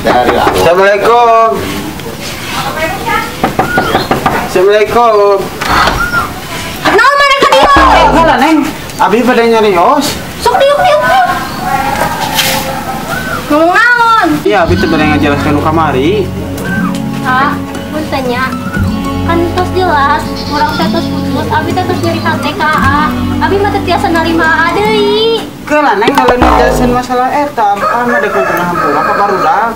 Assalamualaikum. Assalamualaikum. Naon mana ka dieu? Ngalah Neng. Abi pada nyarios. Sok diuk. Ngomong naon? Iya, abi teh pada ngajelaskeun nu kamari. Ah, mun tanya. Kan tos jelas, urang teh tos putus, abi teh tos nyari TKA. Abi mah teh tiasa narima AA deui. Keula Neng kalau ngajelasin masalah eta, kan ada pernah hampura ka barudak.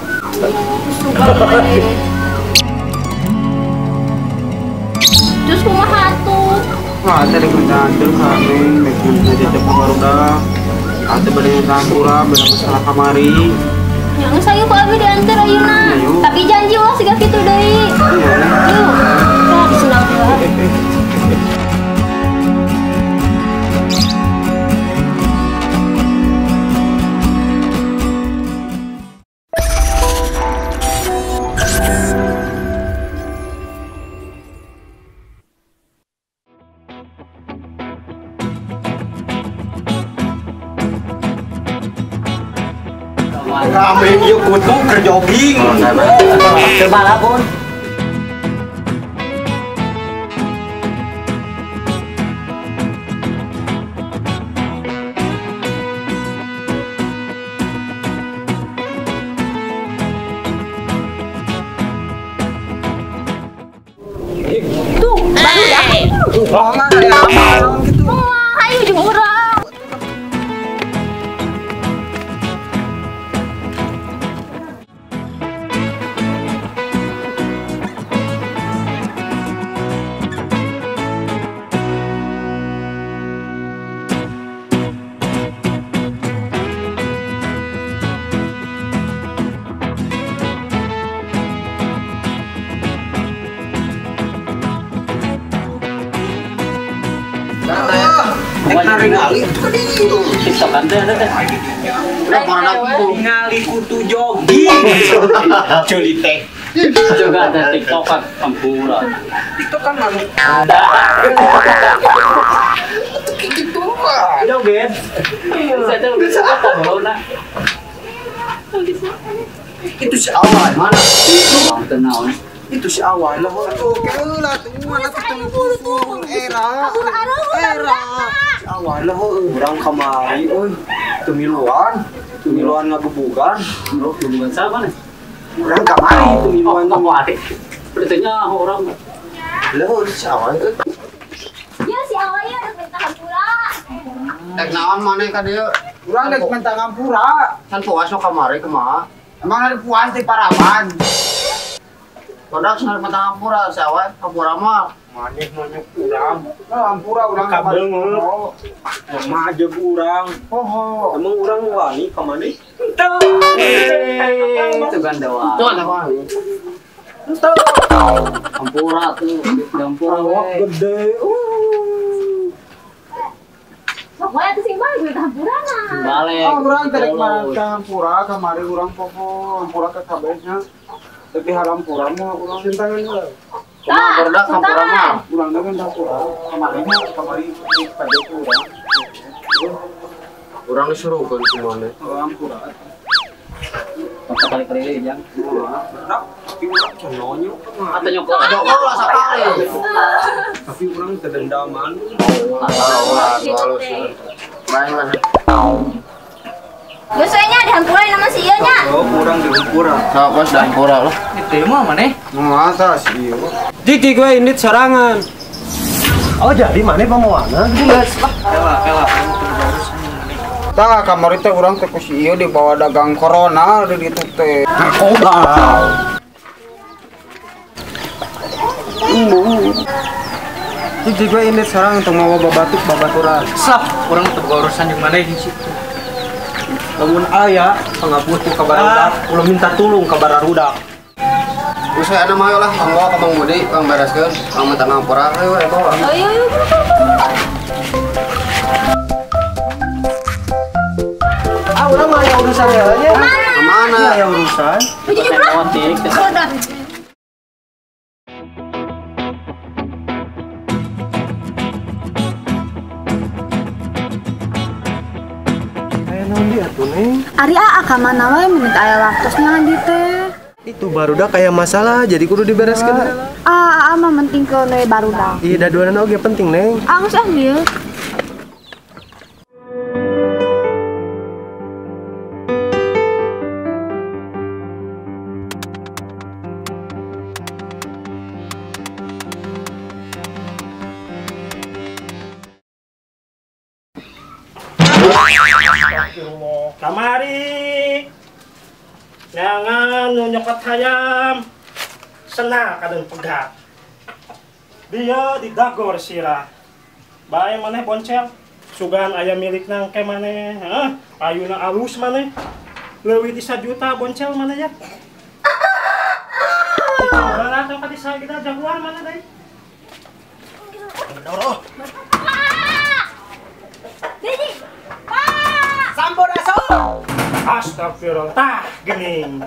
Terus kumaha atuh? Wah, tadi kuntan tuh kami bikin aja cepet barudak. Ate pada hampura beda masalah kamari. Yang saya ku abi diantar ayeuna. Ayo. Tapi janji ulah siga kitu deui. Yuk. Tah senang heula. Kami yuk kudu ke jogging. Coba lah pun. Tuh, baru ya. Wah, ayo jeung urang. Ngali TikTok kan teh ada teh. ngali kutu jogging. Culi teh. Juga ada TikTok kan Hampura. Itu kan ngali. Gitu kan. Joget. Saya tuh bisa tahu lah. Itu si awal mana? Bang tenang. Itu si awal lah. Tuh keula tuh mana ketemu pun era. Si awal lah urang kamari euy. Tumiluan ngabubugan. Bro, hubungan sama nih. Urang kamari tumiluan Kamu adik. Berarti orang lah si awal euy. Ya si awalnya udah minta hampura. Tek naon maneh ka dieu? Urang dek minta ngampura. Kan puas no kamari kumaha? Emang ada puas di Paraman. Padahal cenah minta hampura si awe hampura mah. Maneh urang. Ngampura urang kabel mah. Mah aja urang. Poho. Emang urang wani ka maneh? itu gandawa. Tuh ada wani. Hampura tuh, Hampura we. Gede. Sok wae atuh sing bae minta hampura nah. Balik. Urang teh kemarin ka hampura kamari urang poho. Hampura ka kabehnya. Tapi hampura mah urang sintangan heula. Kumaha berdak hampura mah? Urang teh kan hampura. Kamari mah kamari kabeh urang. Urang disuruhkeun ku maneh. Hampura. Masa kali-kali jang. Nah, tapi urang cononyo. Atau nyokot. Ada Allah sakali. Tapi urang kedendaman. Halus. Bae mah. Biasanya ada hampura nama si ieu nya. Oh, urang di hampura. Sapa sih hampura lah. Itu mah maneh. Masa sih? Diki gue ini serangan. Oh jadi mana pemawana? Jelas lah. Kela. Tah kamari teh urang teh ku si ieu dibawa dagang corona di ditu teh. Narkoba. Diki gue ini serangan untuk mau babatuk babaturan. Sap, orang tuh urusan yang mana di situ. Namun ayah pengabutu kabar rudak, ulah minta tulung kabar rudak. Geus aya mah lah, anggo ka Bang Budi, Bang bereskeun, Bang minta ngampura ayo bawa. Ayo. Urang mah aya urusan ya. Kemana? Aya urusan. Teknotik. Iya tuh Neng. Ari aa ka mana wae minta aya waktosna di teh. Itu barudak kayak masalah jadi kudu dibereskeun heula. Aa mah penting ke we barudak. Iya daduanan oge penting Neng. Anggus ambil. Kamari jangan nyokot hayam senang kadang pegat dia didagor sirah bae maneh boncel sugan ayam milik nang ke maneh ayuna alus maneh leuwih di 1 juta boncel maneh ya orang tempat di saya kita jagoan mana deh Astagfirullah, tah gening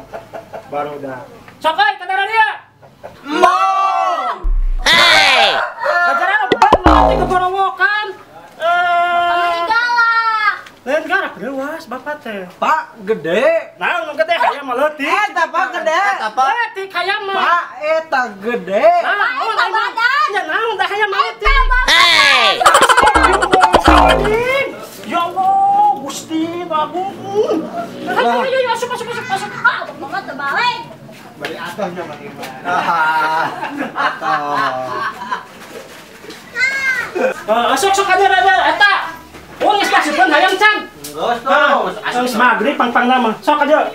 baru dah. Sokai kadara dia. Mau. Hey. Kadara beban nanti keborowokan. Lain garak dewas bapak teh. Pak gede. Nah, nu gede hayam mah leutik. Eta Pak gede. Leutik hayam mah. Pak eta gede. Naon tah badan. Ya naon tah hayam mah leutik. Hey. Ya Allah, Gusti Agung. Ayo masuk. Ah, banget terbalik. Bari atahnya mah ieu mah. Sok aja eta. Geus kasihkeun hayam can. Geus tong. Geus maghrib pang nama. Sok aja.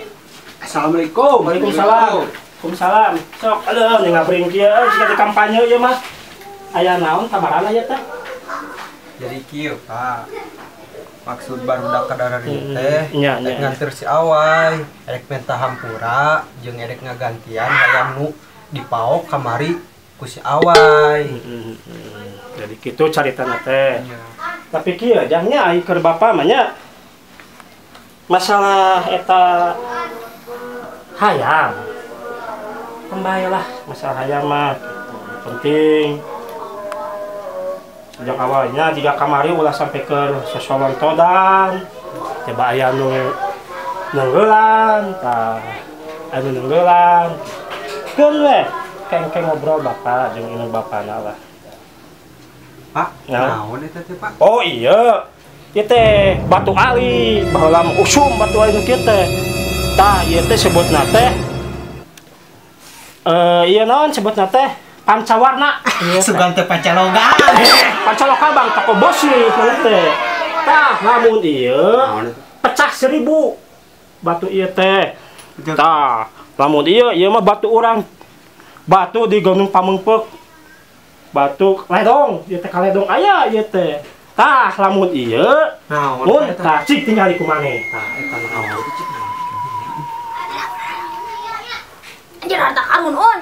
Assalamualaikum. Waalaikumsalam. Waalaikumsalam. Sok aduh ning ngabring kieu siga di kampanye ieu mah. Aya naon kabarana ya teh? Jadi kieu Pak. Maksud barudak kadara rieu teh Nya. nganter si Awai, erek minta hampura jeung erek ngagantian hayam nu dipaok kamari ku si Awai. Jadi kitu caritana teh. Tapi kieu jangnya ai keur bapa mah nya. Masalah eta hayam. Kembalilah masalah hayam mah penting. Sejak awalnya jika kamari ulah sampai ke sosolon todan coba ayah nu nenggelan anu nenggelan kan weh keng ngobrol bapak jeung indung bapana lah Pak, Ya. naon eta teh Pak? oh iya ieu teh batu ali baheula usum batu ali nu kieu teh tah ieu teh sebutna teh ieu naon sebutna teh pancawarna Sugan teh pancaloga. pancaloka bang toko bos nih mana teh tah namun iya pecah 1000 batu iya teh tah namun iya mah batu orang batu di gunung pamengpek batu ledong iya teh kaledong aya iya teh tah lamun iya mun tah cik tinggal di kumane tah eta naon Anjir harta karun on.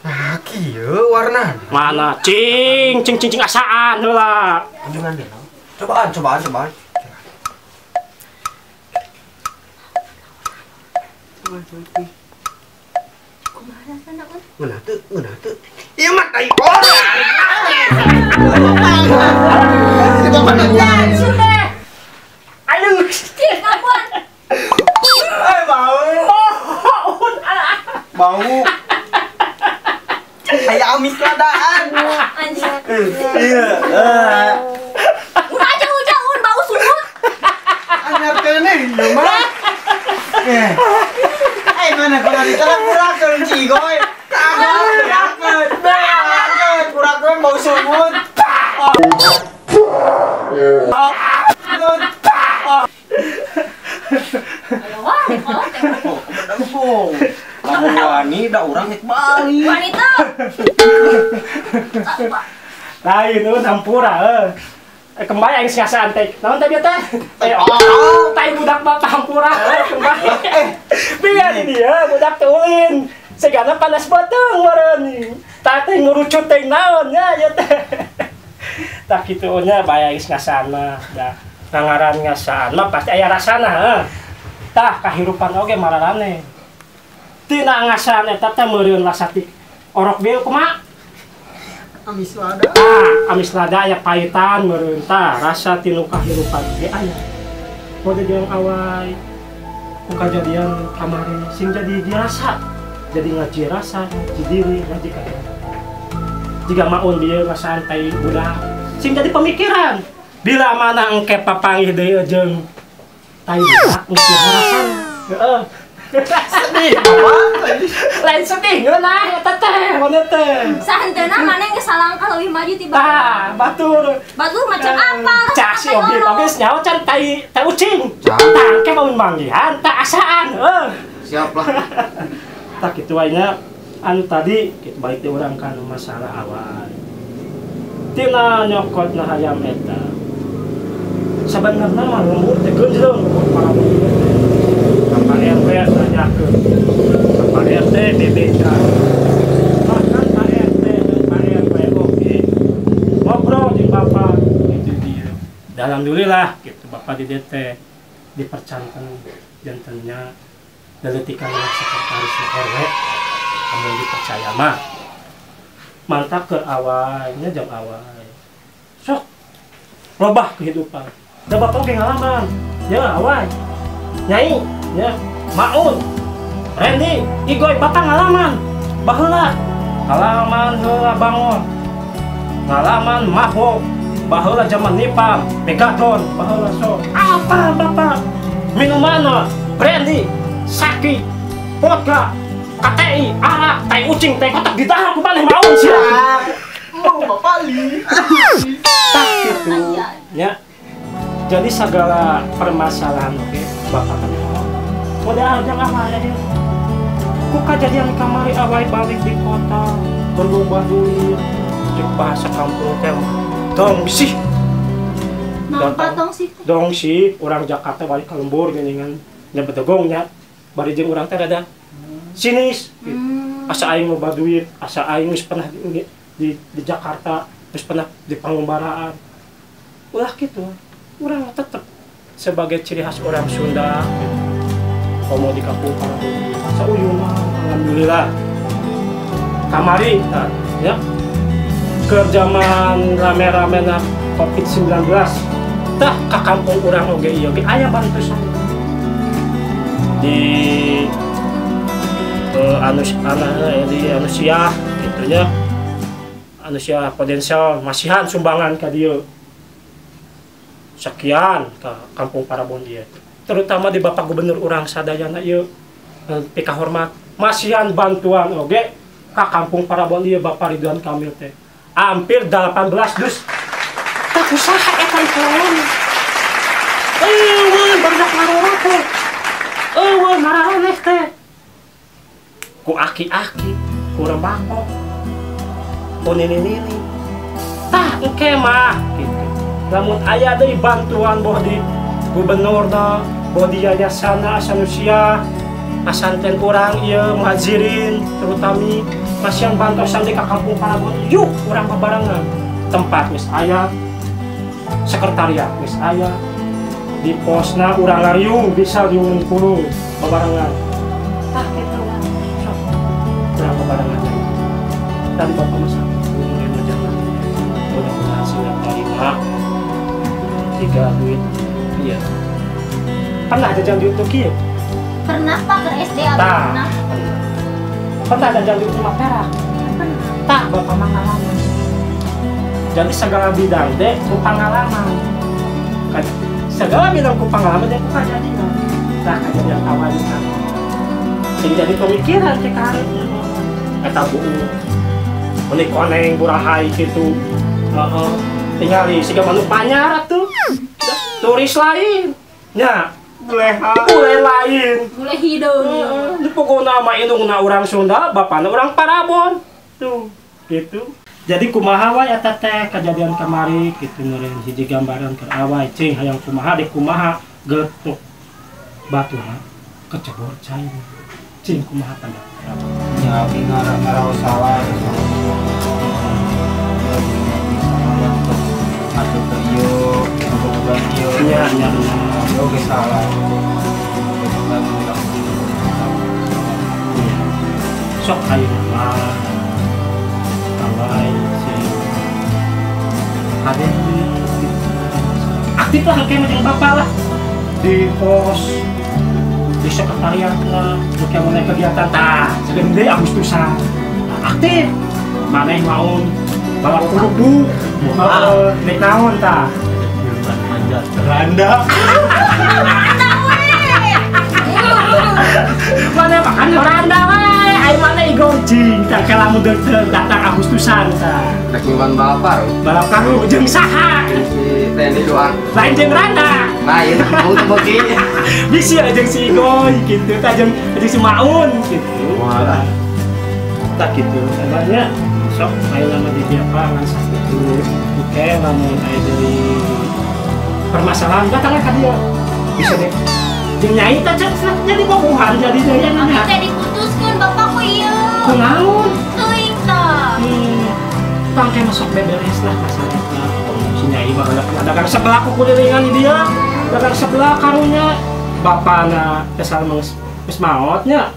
Nah, kieu warna. mana cing asaan heula Kunjungan deh. Cobaan. Ngeunah teu. Ieu mah tai orang. Sudah. aduh Cik, ngapuan. Bau. Kayak amis ladaan. Anjir. Iya. Udah aja un bau sumut. Anyar kene ieu mah. Mana kalau ditaruh kurakeun cigoy. Kurakeun bau sumut. Ayo wah, kolot teh. Kamu wani da urang rek bali. Wanita. lain nu hampura kembali yang siasaan teh naon teh teh tai budak bapak hampura kembali biar ini ya budak teh ulin segana panas batang meureun tah teh ngurucut teh naon ya teh tak kitu nya baya geus ngasana da ngaran ngasaan mah pasti aya rasana tah kahirupan oge mararane tina ngasaan eta teh meureun lasati orok bieu kumaha Amis lada. amis lada aya pahitan meureun tah rasa tinu kahirupan ge aya mode jeung awai ku kajadian kamari sing jadi dirasa jadi ngaji rasa ngaji diri ngaji kaya jika maun dia santai budak sing jadi pemikiran bila mana engke papanggih deui jeung tai budak ngeusi harasan heeh sedih lain sedih ngeunah eta teh mana teh Sahenteuna maneh geus salangkah leuwih maju ti tah batur macam apa cak si oge geus nyaho can tai ucing tangke maun manggihan tak asaan Siap lah. tak kitu wae nya anu tadi kitu balik teh urang kana masalah awal tina nyokotna hayam eta sabenerna mah lembut teh geunjeung para Bapak RW nanyakeun Bapak RT BBK bahkan Pak RT dan Pak RW oke ngobrol jeung Bapak itu dia dan alhamdulillah gitu Bapak di DT dipercankan jantannya daletikan sekretaris RW kamu dipercaya mah mantap ke awalnya jam awal sok robah kehidupan dan Bapak pengalaman ya awal Nyai ya Maun Randy Igoy Bapak ngalaman baheula ngalaman heula bangun ngalaman mahok baheula zaman nipam megaton baheula sok apa Bapak minuman brandy saki vodka KTI arak tai ucing tai kotak ditahar ku maneh Maun sia Mau Bapak li. tak gitu ya jadi segala permasalahan oke Bapak kan modal jangan apa ya ku kejadian kamari awai balik di kota berlomba duit cek bahasa kampung teh dong sih dong sih orang Jakarta balik ke lembur geuningan nya bedegongnya bari jeung urang teh rada sinis gitu. Asa aing loba duit asa aing geus pernah di Jakarta geus pernah di pangombaraan ulah gitu urang tetep sebagai ciri khas orang Sunda gitu. Komo di kampung Parabon sauyuna alhamdulillah kamari ya ke zaman rame-rame na COVID-19 tah ka kampung urang oge ieu ge aya bantusan di anusia gitunya anusia potensial masihan sumbangan ka dieu sekian ke kampung Parabon dia terutama di Bapak Gubernur urang sadayana ieu pika hormat masihan bantuan oge ka kampung Parabon dia Bapak Ridwan Kamil teh hampir 18 dus tak usaha eta iklan barudak marora teh marareh teh ku aki-aki ku rembako ku nini-nini tah engke mah gitu namun aya deui bantuan boh di gubernurna boh di yayasana asanusia asanten urang ieu muhajirin terutami masihan bantosan di ka kampung Parabon yuk urang babarengan tempat geus aya sekretariat geus aya di posna urang ngariung bisa diungkulung babarengan tah kitu sok urang babarengan dan Bapak masak mudah-mudahan sila terima tiga duit iya pernah jajan di untuk kieu pernah Pak ke SD atau pernah jajan di rumah perak tak Bapak pengalaman jadi segala bidang deh ku pengalaman segala bidang ku pengalaman deh ku kejadian tak kejadian awalnya jadi pemikiran ke karet eta buuk menik koneng burahai gitu tinggal di siga manu panyar tuh turis lain nya boleh lain boleh hidung di pokoknya nama indungna orang Sunda bapakna orang Parabon tuh gitu jadi kumaha wae eta teh kejadian kamari kitu neureun hiji gambaran keur awai cing hayang kumaha dek kumaha getuk batura kecebur cair cing kumaha tanda Ya ngara salah. Atau ke iyo, bukan iyo. nya Oke salah. sok ayo mah awai cing ada aktif lah kayak macam bapak lah di pos di sekretariatnya untuk mulai kegiatan segede Agustusan aktif maneh mau balap kerupuk naik naon Randa mana makan Randa ayo mana igojing kalau mau datang Agustusan Rek ngiwan balap karu jeung saha si Teni doang. lain jeung Randa Lain mau bagi. bisa jeung si Igoy gitu jeung si Maun gitu tak gitu namanya sok ayo nama di apa ngasah itu oke namun ayo dari permasalahan datanglah ka dia bisa deh jeung nyai teh jadi bobohan jadi daya Abi teh diputuskeun bapakku ieu. kunaon Teuing tah. tangke masuk beberes lah masalahnya si nyai mah dagang sebelah kukulilingan dia dagang sebelah karunya bapana kesal geus maotnya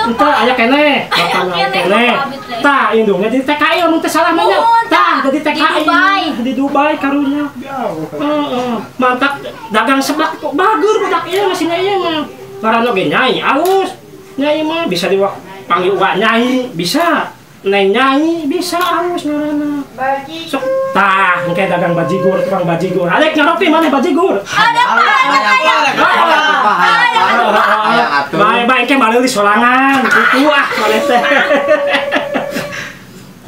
entah aya keneh bapana keneh tah indungnya di TKI mun teh salah mah nya tah jadi TKI di Dubai karunya mantap dagang sebelah bagur budak ieu masih nyai mah ngaranna ge nyai alus nyai mah bisa dipanggil uga nyai bisa neng nyai bisa alus ngaranna sok tah engke dagang bajigur tukang bajigur alek ngaropi maneh bajigur Ada bae engke balik di sorangan kitu maneh teh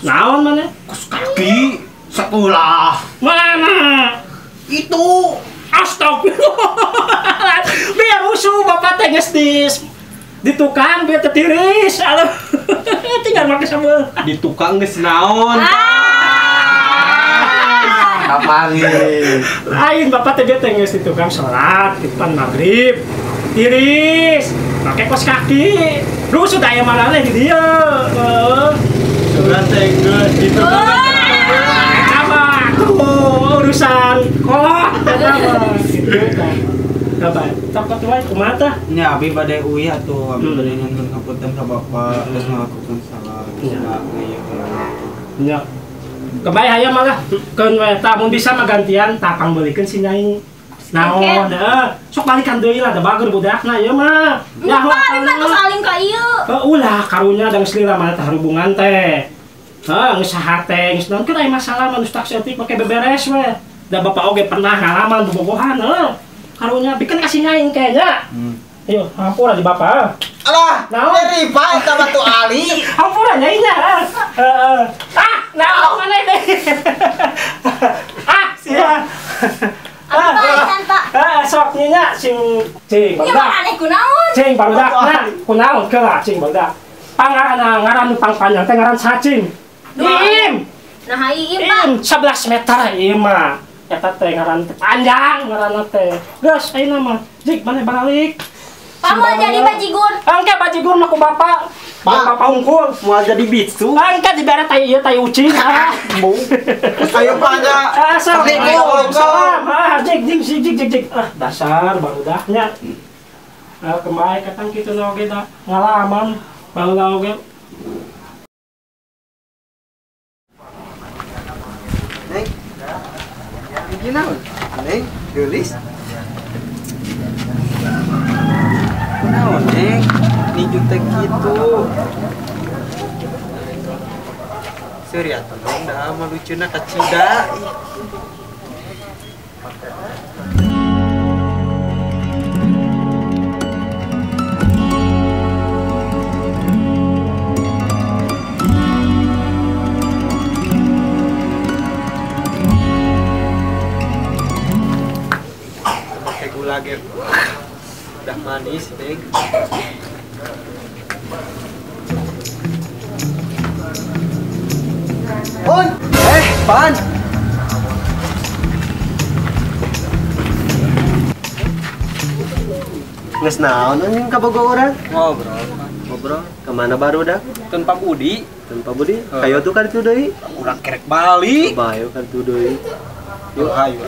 naon maneh Kaki sekolah. mana Itu astagfirullah biar musuh bapak teh geus di tukang biar tertiris aduh tinggal make sambel di tukang geus naon. Kapan nih? lain bapak teh geus di tukang salat di depan maghrib tiris pakai kos kaki lu sudah aya maneh di dieu Sudah teh geus di tukang. apa tuh urusan kolot eta mah gitu kan apa takut wae kumaha tah Nya abi bade uwi atuh abi bade nyantun kapunten ka bapak geus ngalakukeun salah. nya kebae hayam malah keun we tah mun bisa mah gantian tapang beulikeun si nyai naon sok balikan deui lah da bager budakna ieu mah Nya abi mah geus saling ka ieu. ulah karunya da geus lila mah tah hubungan teh geus saha teh geus naon keur aya masalah mah tak setik make beberes we da bapak oge pernah ngalaman bobogohan karunya bikin kasih nyai kayaknya ayo hampura di bapak Alah, naon dari Pak eta batu ali. hampura nyainya naon mana ini sia Abi balikan Pak. sok nya cing Nya barudak maneh kunaon? cing barudak nah kunaon keula cing barudak pangaranna ngaran pang panjang teh ngaran cacing Iim Nah ieu Pak. 11 meter ieu mah eta teh ngaran panjang ngaranna teh geus ayeuna mah jik maneh balik Kamu jadi bajigur. angke bajigur mah ku bapak bapak unggul Mau jadi bisu. angke dibere tai ieu tai ucing bu Ayo panja. Assalamualaikum jik dasar barudaknya kemae katang kitu oge da ngalaman baheula oge Neng. Iki naon? Neng, geulis. Naon, Neng? Ninjuk teh kitu. Seri atuh, Neng, da mah lucuna kacida. Lagi udah manis deh. Pan. Nges naon anjing kabogo urang? Ngobrol. Kemana baru dah? Tanpa Budi, Tanpa Budi. Hayo tuh kan itu deui. urang kerek balik. Bayo kan itu deui. Yuk hayo.